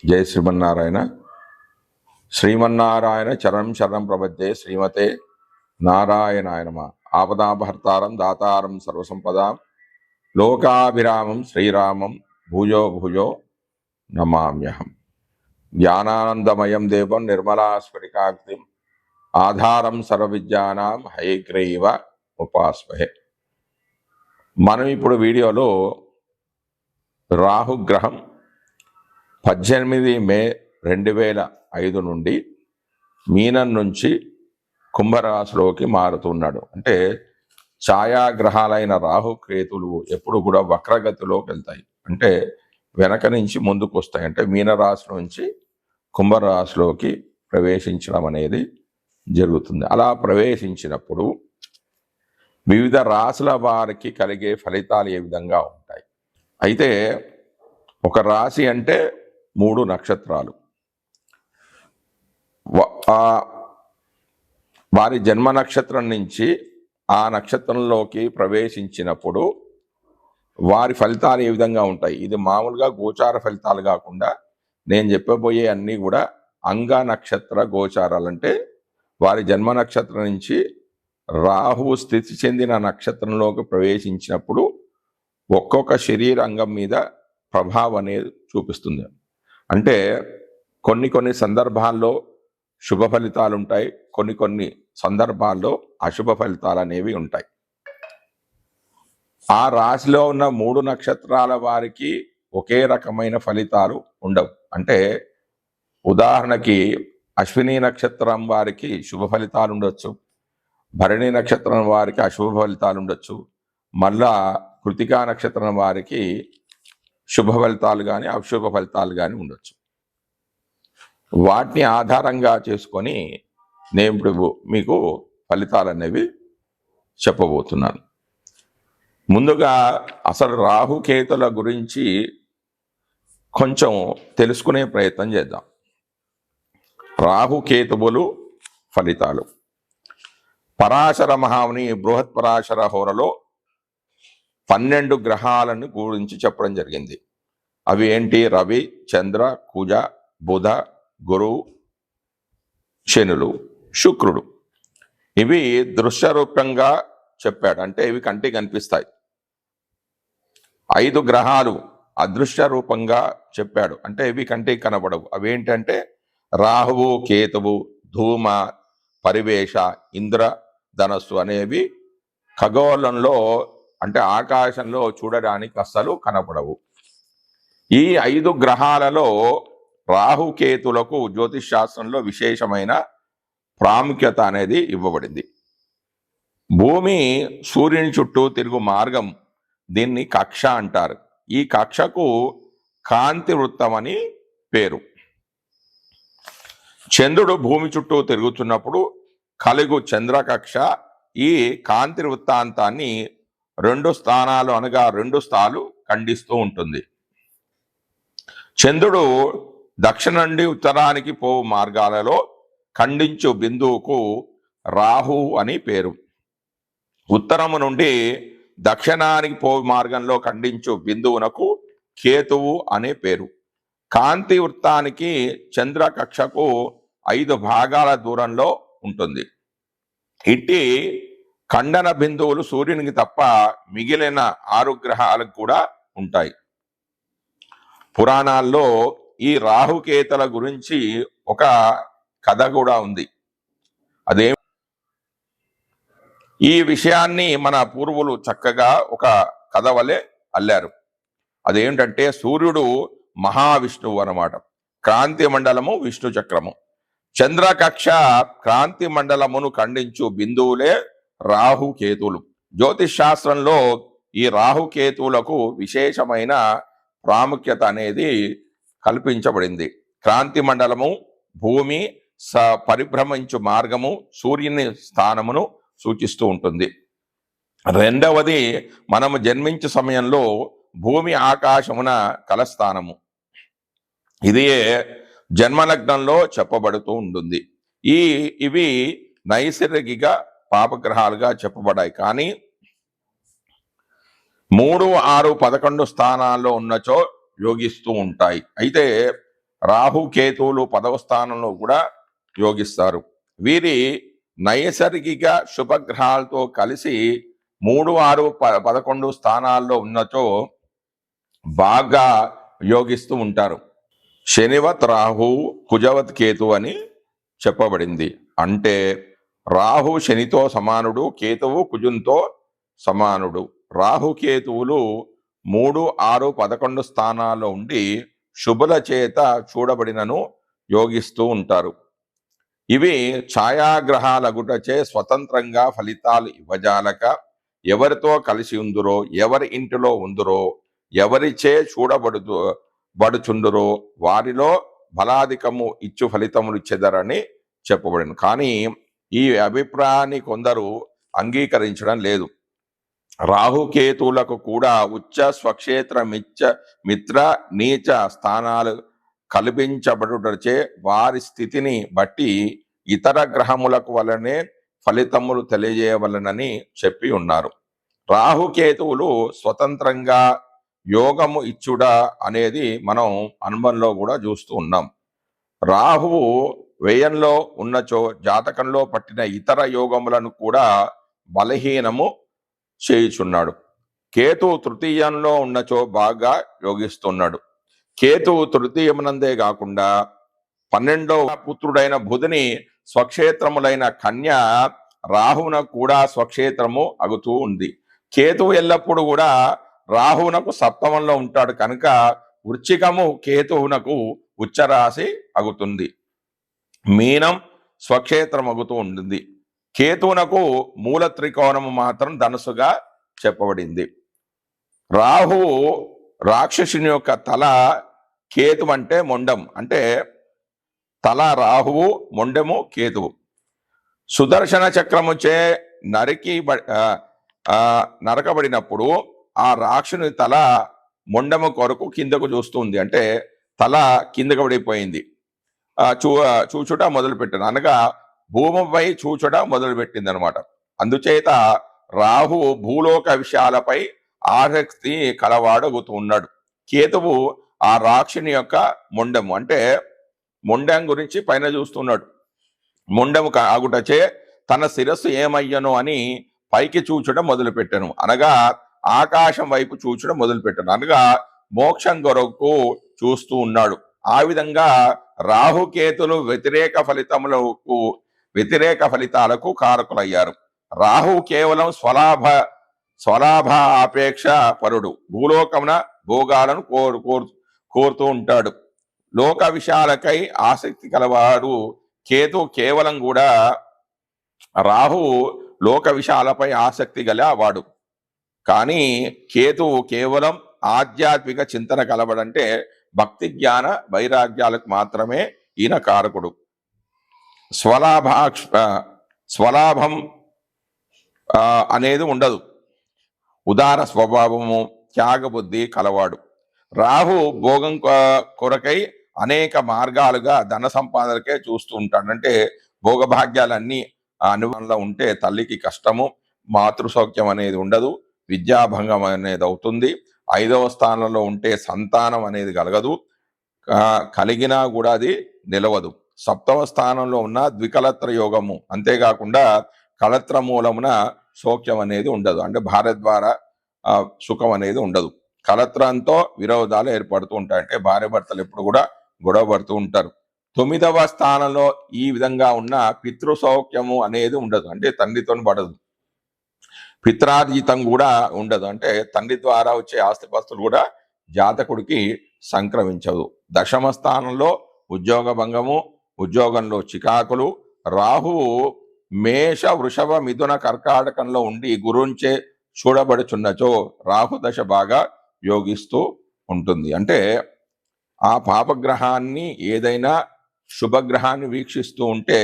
జై శ్రీమన్నారాయణ. శ్రీమన్నారాయణ చరణం శరణం ప్రపద్యే. శ్రీమతే నారాయణాయ నమః. ఆపదాపహర్తారం దాతారం సర్వసంపదాం లోకాభిరామం శ్రీరామం భూయో భూయో నమామ్యహం. జ్ఞానానందమయం దేవం నిర్మలాస్ఫటికాకృతిం ఆధారం సర్వవిద్యానాం హయగ్రీవ ఉపాస్మహే. మనం ఇప్పుడు వీడియోలో రాహుగ్రహం 18 మే 2005 నుండి మీనం నుంచి కుంభరాశిలోకి మారుతున్నాడు. అంటే ఛాయాగ్రహాలైన రాహుకేతులు ఎప్పుడు కూడా వక్రగతిలోకి వెళ్తాయి, అంటే వెనక నుంచి ముందుకు వస్తాయి. అంటే మీనరాశి నుంచి కుంభరాశిలోకి ప్రవేశించడం అనేది జరుగుతుంది. అలా ప్రవేశించినప్పుడు వివిధ రాశుల వారికి కలిగే ఫలితాలు ఏ విధంగా ఉంటాయి? అయితే ఒక రాశి అంటే 3 నక్షత్రాలు. వారి జన్మ నక్షత్రం నుంచి ఆ నక్షత్రంలోకి ప్రవేశించినప్పుడు వారి ఫలితాలు ఏ విధంగా ఉంటాయి? ఇది మామూలుగా గోచార ఫలితాలు కాకుండా నేను చెప్పబోయే అన్నీ కూడా అంగ నక్షత్ర గోచారాలు. అంటే వారి జన్మ నక్షత్రం నుంచి రాహువు స్థితి చెందిన నక్షత్రంలోకి ప్రవేశించినప్పుడు ఒక్కొక్క శరీరాంగం మీద ప్రభావం అనేది చూపిస్తుంది. అంటే కొన్ని సందర్భాల్లో శుభ ఫలితాలు ఉంటాయి, కొన్ని సందర్భాల్లో అశుభ ఫలితాలు అనేవి ఉంటాయి. ఆ రాశిలో ఉన్న 3 నక్షత్రాల వారికి ఒకే రకమైన ఫలితాలు ఉండవు. అంటే ఉదాహరణకి అశ్విని నక్షత్రం వారికి శుభ ఫలితాలు ఉండొచ్చు, భరణి నక్షత్రం వారికి అశుభ ఫలితాలు ఉండొచ్చు, మళ్ళా కృతికా నక్షత్రం వారికి శుభ ఫలితాలు కానీ అశుభ ఫలితాలు కానీ ఉండొచ్చు. వాటిని ఆధారంగా చేసుకొని నేను ఇప్పుడు మీకు ఫలితాలు అనేవి చెప్పబోతున్నాను. ముందుగా అసలు రాహుకేతుల గురించి కొంచెం తెలుసుకునే ప్రయత్నం చేద్దాం. రాహుకేతువులు ఫలితాలు. పరాశర మహాముని బృహత్ పరాశర హోరలో 12 గ్రహాలను గురించి చెప్పడం జరిగింది. అవి ఏంటి? రవి, చంద్ర, కుజ, బుధ, గురు, శనులు, శుక్రుడు. ఇవి దృశ్య రూపంగా చెప్పాడు, అంటే ఇవి కంటికి కనిపిస్తాయి. 5 గ్రహాలు అదృశ్య రూపంగా చెప్పాడు, అంటే ఇవి కంటికి కనబడవు. అవి ఏంటంటే రాహువు, కేతువు, ధూమ, పరివేష, ఇంద్ర, ధనస్సు అనేవి ఖగోళంలో అంటే ఆకాశంలో చూడడానికి అస్సలు కనపడవు. ఈ 5 గ్రహాలలో రాహుకేతులకు జ్యోతిష్ శాస్త్రంలో విశేషమైన ప్రాముఖ్యత అనేది ఇవ్వబడింది. భూమి సూర్యుని చుట్టూ తిరుగు మార్గం, దీన్ని కక్ష అంటారు. ఈ కక్షకు కాంతి వృత్తం అని పేరు. చంద్రుడు భూమి చుట్టూ తిరుగుతున్నప్పుడు కలుగు చంద్రకక్ష ఈ కాంతి వృత్తాంతాన్ని 2 స్థానాలు అనగా 2 స్థాలు ఖండిస్తూ ఉంటుంది. చంద్రుడు దక్షిణ నుండి ఉత్తరానికి పోవు మార్గాలలో ఖండించు బిందువుకు రాహు అని పేరు. ఉత్తరము నుండి దక్షిణానికి పోవు మార్గంలో ఖండించు బిందువునకు కేతువు అనే పేరు. కాంతి వృత్తానికి చంద్రకక్షకు 5 భాగాల దూరంలో ఉంటుంది. ఇట్టి ఖండన బిందువులు సూర్యునికి తప్ప మిగిలిన 6 గ్రహాలకు కూడా ఉంటాయి. పురాణాల్లో ఈ రాహుకేతుల గురించి ఒక కథ కూడా ఉంది. అదే ఈ విషయాన్ని మన పూర్వులు చక్కగా ఒక కథ వలె అల్లారు. అదేంటంటే సూర్యుడు మహావిష్ణువు అన్నమాట. క్రాంతి మండలము విష్ణు చక్రము. చంద్రకక్ష క్రాంతి మండలమును ఖండించు బిందువులే రాహుకేతువులు. జ్యోతిష్ శాస్త్రంలో ఈ రాహుకేతువులకు విశేషమైన ప్రాముఖ్యత అనేది కల్పించబడింది. క్రాంతి మండలము భూమి పరిభ్రమించు మార్గము, సూర్యుని స్థానమును సూచిస్తూ ఉంటుంది. రెండవది మనము జన్మించే సమయంలో భూమి ఆకాశమున కలస్థానము, ఇది జన్మలగ్నంలో చెప్పబడుతూ ఉంటుంది. ఇవి నైసర్గిక పాపగ్రహాలుగా చెప్పబడ్డాయి. కానీ 3, 6, 11 స్థానాల్లో ఉన్నచో యోగిస్తూ ఉంటాయి. అయితే రాహు కేతువులు 10వ స్థానంలో కూడా యోగిస్తారు. వీరి నైసర్గిక శుభగ్రహాలతో కలిసి 3, 6, 11 స్థానాల్లో ఉన్నచో బాగా యోగిస్తూ ఉంటారు. శనివత్ రాహు కుజవత్ కేతు అని చెప్పబడింది. అంటే రాహు శనితో సమానుడు, కేతువు కుజునితో సమానుడు. రాహుకేతువులు 3, 6, 11 స్థానాల్లో ఉండి శుభుల చేత చూడబడినను యోగిస్తూ ఉంటారు. ఇవి ఛాయాగ్రహాలగుటచే స్వతంత్రంగా ఫలితాలు ఇవ్వజాలక ఎవరితో కలిసి ఉందురో, ఎవరి ఇంటిలో ఉందురో, ఎవరిచే బడుచుండురో వారిలో బలాధికము ఇచ్చు ఫలితములు ఇచ్చెదరని చెప్పబడింది. కానీ ఈ అభిప్రాయాన్ని కొందరు అంగీకరించడం లేదు. రాహుకేతువులకు కూడా ఉచ్చ స్వక్షేత్ర మిత్ర నీచ స్థానాలు కల్పించబడుటచే వారి స్థితిని బట్టి ఇతర గ్రహములకు వలనే ఫలితములు తెలియజేయవలనని చెప్పి ఉన్నారు. రాహుకేతువులు స్వతంత్రంగా యోగము ఇచ్చుట అనేది మనం అనుభవంలో కూడా చూస్తూ ఉన్నాం. రాహువు వ్యయంలో ఉన్నచో జాతకంలో పట్టిన ఇతర యోగములను కూడా బలహీనము చేయుచున్నాడు. కేతువు తృతీయంలో ఉన్నచో బాగా యోగిస్తున్నాడు. కేతువు తృతీయమునందే కాకుండా 12వ పుత్రుడైన బుధుని స్వక్షేత్రములైన కన్య రాహువునకు కూడా స్వక్షేత్రము అగుతూ ఉంది. కేతువు ఎల్లప్పుడూ కూడా రాహువునకు సప్తమంలో ఉంటాడు కనుక వృశ్చికము కేతువునకు ఉచ్చరాశి అగుతుంది. మీనం స్వక్షేత్రం అగుతూ ఉంటుంది. కేతువునకు మూల త్రికోణము మాత్రం ధనుసుగా చెప్పబడింది. రాహువు రాక్షసుని యొక్క తల, కేతు అంటే మొండం, అంటే తల రాహువు, మొండెము కేతువు. సుదర్శన చక్రముచే నరకబడినప్పుడు ఆ రాక్షసుని తల మొండము కొరకు కిందకు చూస్తుంది, అంటే తల కిందకు పడిపోయింది. చూచుట మొదలుపెట్టింది, అనగా భూమిపై చూచుట మొదలుపెట్టింది అనమాట. అందుచేత రాహువు భూలోక విషయాలపై ఆసక్తి కలవాడగుతూ ఉన్నాడు. కేతువు ఆ రాక్షుని యొక్క మొండము, అంటే మొండం గురించి పైన చూస్తున్నాడు. మొండము ఆగుటచే తన శిరస్సు ఏమయ్యను అని పైకి చూచడం మొదలుపెట్టాను, అనగా ఆకాశం వైపు చూచడం మొదలుపెట్టాను, అనగా మోక్షం కొరకు చూస్తూ ఉన్నాడు. ఆ విధంగా రాహుకేతులు వ్యతిరేక ఫలితాలకు కారకులయ్యారు. రాహు కేవలం స్వలాభ ఆపేక్ష పరుడు, భూలోకమున భోగాలను కోరుతూ ఉంటాడు. లోక విషయాలకై ఆసక్తి కలవాడు. కేతు కేవలం కూడా రాహు లోక విషయాలపై ఆసక్తి గలవాడు. కానీ కేతువు కేవలం ఆధ్యాత్మిక చింతన కలవడంటే భక్తి జ్ఞాన వైరాగ్యాలకు మాత్రమే ఈయన కారకుడు. స్వలాభం అనేది ఉండదు. ఉదార స్వభావము, త్యాగబుద్ధి కలవాడు. రాహు భోగం కొరకై అనేక మార్గాలుగా ధన సంపాదనకే చూస్తూ ఉంటాడు. అంటే భోగభాగ్యాలన్నీ అనుభవంలో ఉంటే తల్లికి కష్టము, మాతృసౌఖ్యం అనేది ఉండదు, విద్యాభంగం అనేది అవుతుంది. 5వ స్థానంలో ఉంటే సంతానం అనేది కలగదు, కలిగినా కూడా అది నిలవదు. 7వ స్థానంలో ఉన్న ద్వికలత్ర యోగము, అంతేకాకుండా కలత్ర మూలమున సౌఖ్యం అనేది ఉండదు, అంటే భార్య ద్వారా సుఖం అనేది ఉండదు. కలత్రంతో విరోధాలు ఏర్పడుతూ ఉంటాయి, అంటే భార్య భర్తలు ఎప్పుడు కూడా గొడవ పడుతూ ఉంటారు. 9వ స్థానంలో ఈ విధంగా ఉన్న పితృ సౌఖ్యము అనేది ఉండదు, అంటే తండ్రితో పడదు. పిత్రార్జితం కూడా ఉండదు, అంటే తండ్రి ద్వారా వచ్చే ఆస్తిపాస్తులు కూడా జాతకుడికి సంక్రమించదు. 10వ స్థానంలో ఉద్యోగ భంగము, ఉద్యోగంలో చికాకులు. రాహువు మేష, వృషభ, మిథున, కర్కాటకంలో ఉండి గురుంచే చూడబడుచున్నచో రాహు దశ బాగా యోగిస్తూ ఉంటుంది. అంటే ఆ పాపగ్రహాన్ని, ఏదైనా శుభగ్రహాన్ని వీక్షిస్తూ ఉంటే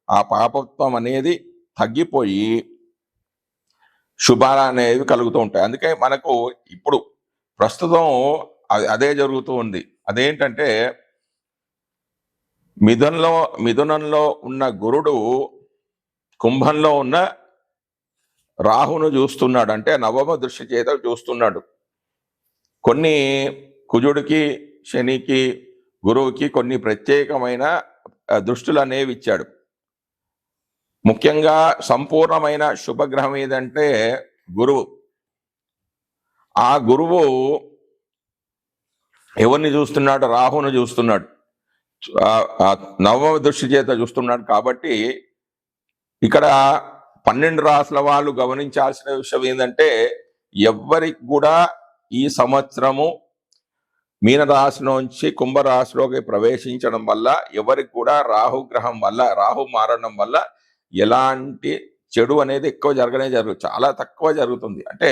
ఆ పాపత్వం అనేది తగ్గిపోయి శుభాలు అనేవి కలుగుతూ ఉంటాయి. అందుకే మనకు ఇప్పుడు ప్రస్తుతం అదే జరుగుతూ ఉంది. అదేంటంటే మిథునంలో ఉన్న గురుడు కుంభంలో ఉన్న రాహును చూస్తున్నాడు, అంటే నవమ దృష్టి చేత చూస్తున్నాడు. కొన్ని కుజుడికి, శనికి గురువుకి కొన్ని ప్రత్యేకమైన దృష్టులు అనేవి ఇచ్చాడు. ముఖ్యంగా సంపూర్ణమైన శుభగ్రహం ఏదంటే గురువు. ఆ గురువు ఎవరిని చూస్తున్నాడు? రాహును చూస్తున్నాడు. నవమ దృష్టి చేత చూస్తున్నాడు. కాబట్టి ఇక్కడ 12 రాశుల వాళ్ళు గమనించాల్సిన విషయం ఏంటంటే, ఎవ్వరికి కూడా ఈ సంవత్సరము మీనరాశి నుంచి కుంభరాశిలోకి ప్రవేశించడం వల్ల ఎవరికి కూడా రాహుగ్రహం వల్ల, రాహు మారడం వల్ల ఎలాంటి చెడు అనేది ఎక్కువ జరుగుతుంది. చాలా తక్కువ జరుగుతుంది. అంటే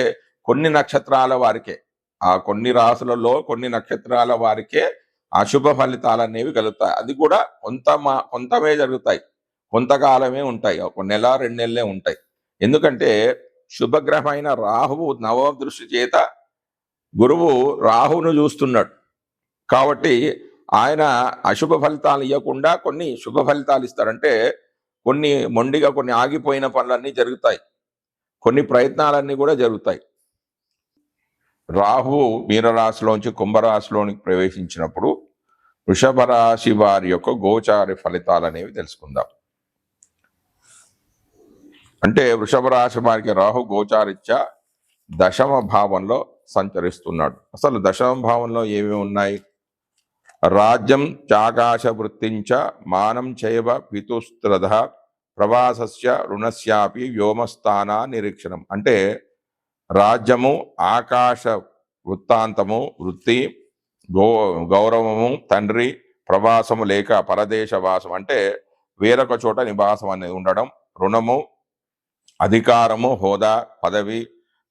కొన్ని నక్షత్రాల వారికే, ఆ కొన్ని రాశులలో కొన్ని నక్షత్రాల వారికే అశుభ ఫలితాలు అనేవి కలుగుతాయి. అది కూడా కొంతమే జరుగుతాయి, కొంతకాలమే ఉంటాయి, ఒక నెల 2 నెలలే ఉంటాయి. ఎందుకంటే శుభగ్రహమైన రాహువు నవమ దృష్టి చేత గురువు రాహువును చూస్తున్నాడు. కాబట్టి ఆయన అశుభ ఫలితాలు ఇవ్వకుండా కొన్ని శుభ ఫలితాలు ఇస్తారంటే, కొన్ని మొండిగా కొన్ని ఆగిపోయిన పనులన్నీ జరుగుతాయి, కొన్ని ప్రయత్నాలన్నీ కూడా జరుగుతాయి. రాహువు మీనరాశిలోంచి కుంభరాశిలోనికి ప్రవేశించినప్పుడు వృషభ రాశి వారి యొక్క గోచార ఫలితాలు అనేవి తెలుసుకుందాం. అంటే వృషభ రాశి వారికి రాహు గోచారిత్య దశమ భావంలో సంచరిస్తున్నాడు. అసలు దశమ భావంలో ఏమేమి ఉన్నాయి? రాజ్యం చాకాశ వృత్తించ మానం చైవ పితుస్త్రధ ప్రవాసస్య రుణస్యాపి వ్యోమస్థాన నిరీక్షణం. అంటే రాజ్యము, ఆకాశ వృత్తాంతము, వృత్తి, గౌరవము, తండ్రి, ప్రవాసము లేక పరదేశ వాసం అంటే వేరొక చోట నివాసం అనేది ఉండడం, రుణము, అధికారము, హోదా,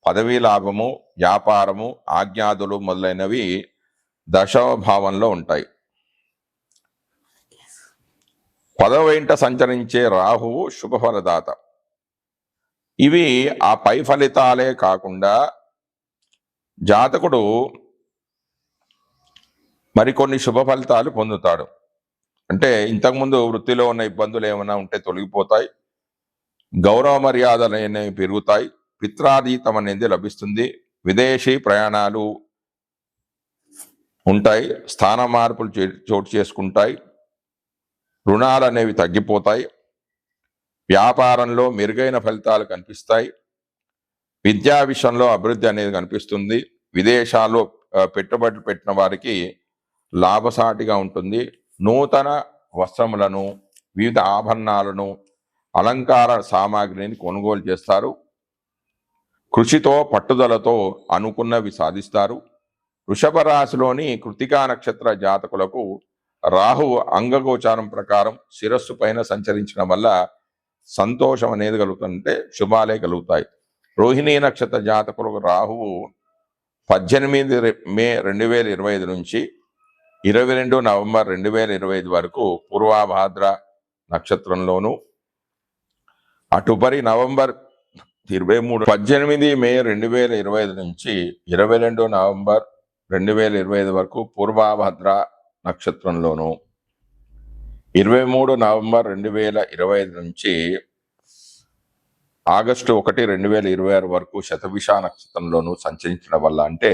పదవీ లాభము, వ్యాపారము, ఆజ్ఞాదులు మొదలైనవి దశమ భావంలో ఉంటాయి. 10వ ఇంట సంచరించే రాహువు శుభఫలదాత. ఇవి ఆ పై ఫలితాలే కాకుండా జాతకుడు మరికొన్ని శుభ ఫలితాలు పొందుతాడు. అంటే ఇంతకుముందు వృత్తిలో ఉన్న ఇబ్బందులు ఏమైనా ఉంటే తొలగిపోతాయి, గౌరవ మర్యాదలు అనేవి పెరుగుతాయి, పిత్రాదీతం అనేది లభిస్తుంది, విదేశీ ప్రయాణాలు ఉంటాయి, స్థాన మార్పులు చోటు చేసుకుంటాయి, రుణాలు అనేవి తగ్గిపోతాయి, వ్యాపారంలో మెరుగైన ఫలితాలు కనిపిస్తాయి, విద్యా విషయంలో అభివృద్ధి అనేది కనిపిస్తుంది, విదేశాల్లో పెట్టుబడులు పెట్టిన వారికి లాభసాటిగా ఉంటుంది, నూతన వస్త్రములను, వివిధ ఆభరణాలను, అలంకార సామాగ్రిని కొనుగోలు చేస్తారు, కృషితో పట్టుదలతో అనుకున్నవి సాధిస్తారు. వృషభ రాశిలోని కృతికా నక్షత్ర జాతకులకు రాహువు అంగగోచారం ప్రకారం శిరస్సు పైన సంచరించడం వల్ల సంతోషం అనేది కలుగుతుంటే శుభాలే కలుగుతాయి. రోహిణీ నక్షత్ర జాతకులకు రాహువు 18 మే 2025 నుంచి 22 నవంబర్ 2025 వరకు పూర్వభాద్ర నక్షత్రంలోను, అటుపరి నవంబర్ 18 మే 2025 నుంచి 22 నవంబర్ 2025 వరకు పూర్వభద్ర నక్షత్రంలోను, 23 నవంబర్ 2025 నుంచి ఆగస్టు 1, 2026 వరకు శతభిష నక్షత్రంలోను సంచరించడం వల్ల, అంటే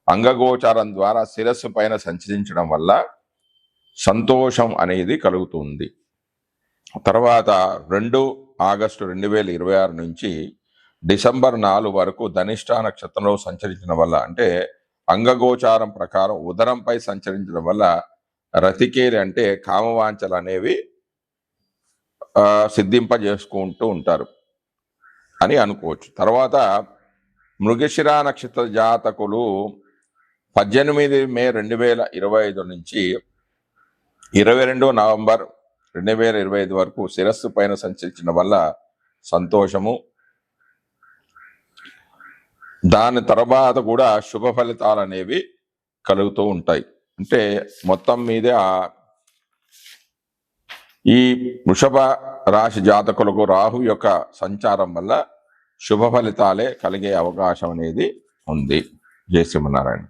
అంగగోచారం ద్వారా శిరస్సు పైన సంచరించడం వల్ల సంతోషం అనేది కలుగుతుంది. తర్వాత 2 ఆగస్టు 2026 నుంచి డిసెంబర్ 4 వరకు ధనిష్ట నక్షత్రంలో సంచరించడం వల్ల, అంటే అంగగోచారం ప్రకారం ఉదరంపై సంచరించడం వల్ల రతికేరి అంటే కామవాంఛలు అనేవి సిద్ధింపజేసుకుంటూ ఉంటారు అని అనుకోవచ్చు. తర్వాత మృగశిర నక్షత్ర జాతకులు 18 మే 2025 నుంచి 22 నవంబర్ 2025 వరకు శిరస్సు పైన సంచరించడం వల్ల సంతోషము, దాని తర్వాత కూడా శుభ ఫలితాలు అనేవి కలుగుతూ ఉంటాయి. అంటే మొత్తం మీదే ఈ వృషభ రాశి జాతకులకు రాహు యొక్క సంచారం వల్ల శుభ ఫలితాలే కలిగే అవకాశం అనేది ఉంది. జై శ్రీమన్నారాయణ.